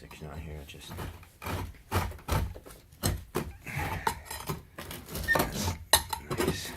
section out here. Just nice.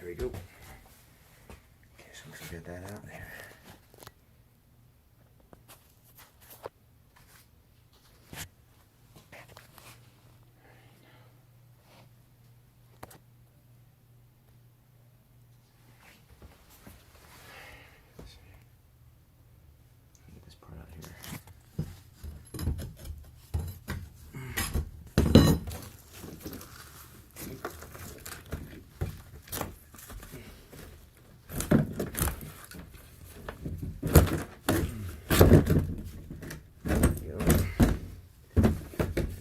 There we go. Okay, so let's get that out there. Get this part out here.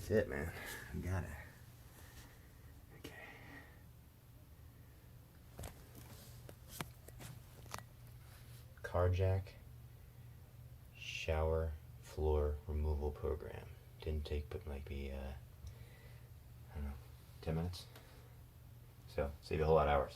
That's it, man. I got it. Okay. Car jack, shower, floor removal program. Didn't take but maybe, I don't know, 10 minutes. So, save you a whole lot of hours.